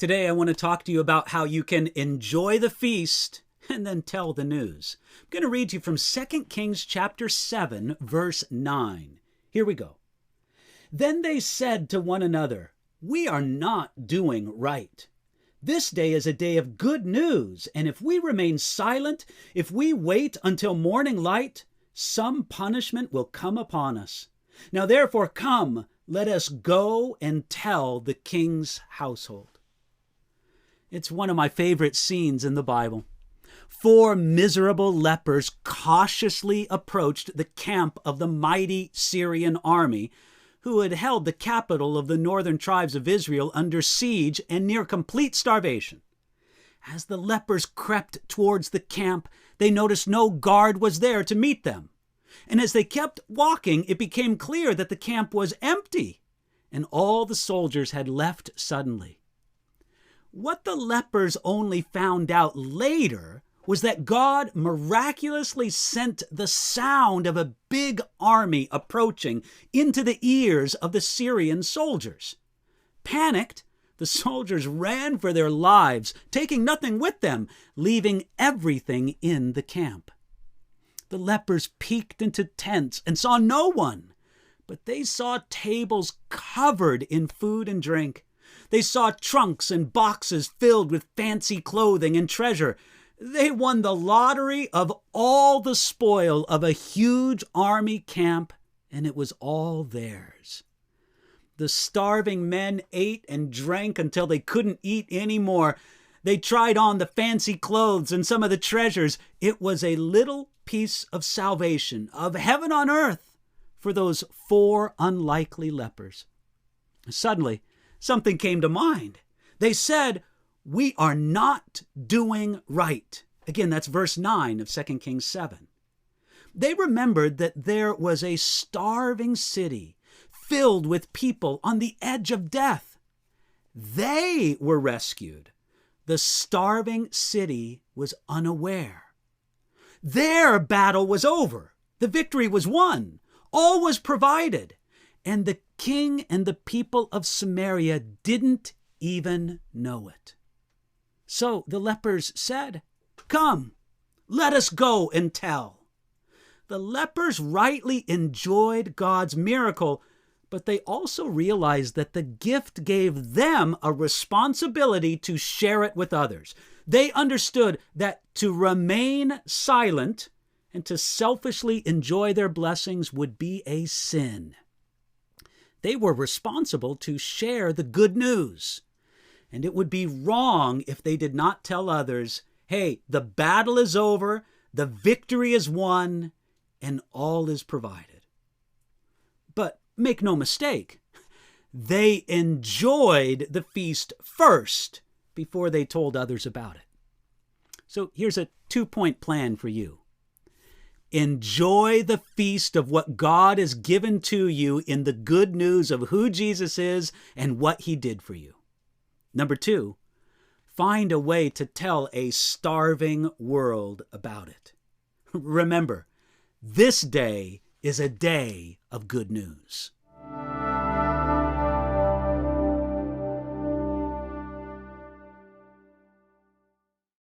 Today I want to talk to you about how you can enjoy the feast and then tell the news. I'm going to read to you from 2 Kings chapter 7, verse 9. Here we go. Then they said to one another, "We are not doing right. This day is a day of good news, and if we remain silent, if we wait until morning light, some punishment will come upon us. Now therefore come, let us go and tell the king's household." It's one of my favorite scenes in the Bible. 4 miserable lepers cautiously approached the camp of the mighty Syrian army, who had held the capital of the northern tribes of Israel under siege and near complete starvation. As the lepers crept towards the camp, they noticed no guard was there to meet them. And as they kept walking, it became clear that the camp was empty, and all the soldiers had left suddenly. What the lepers only found out later was that God miraculously sent the sound of a big army approaching into the ears of the Syrian soldiers. Panicked, the soldiers ran for their lives, taking nothing with them, leaving everything in the camp. The lepers peeked into tents and saw no one, but they saw tables covered in food and drink. They saw trunks and boxes filled with fancy clothing and treasure. They won the lottery of all the spoil of a huge army camp, and it was all theirs. The starving men ate and drank until they couldn't eat anymore. They tried on the fancy clothes and some of the treasures. It was a little piece of salvation, of heaven on earth, for those 4 unlikely lepers. Suddenly, something came to mind. They said, "We are not doing right." Again, that's verse 9 of 2 Kings 7. They remembered that there was a starving city filled with people on the edge of death. They were rescued. The starving city was unaware. Their battle was over. The victory was won. All was provided. And the king and the people of Samaria didn't even know it. So the lepers said, "Come, let us go and tell." The lepers rightly enjoyed God's miracle, but they also realized that the gift gave them a responsibility to share it with others. They understood that to remain silent and to selfishly enjoy their blessings would be a sin. They were responsible to share the good news. And it would be wrong if they did not tell others, hey, the battle is over, the victory is won, and all is provided. But make no mistake, they enjoyed the feast first before they told others about it. So here's a 2-point plan for you. Enjoy the feast of what God has given to you in the good news of who Jesus is and what he did for you. Number 2, find a way to tell a starving world about it. Remember, this day is a day of good news.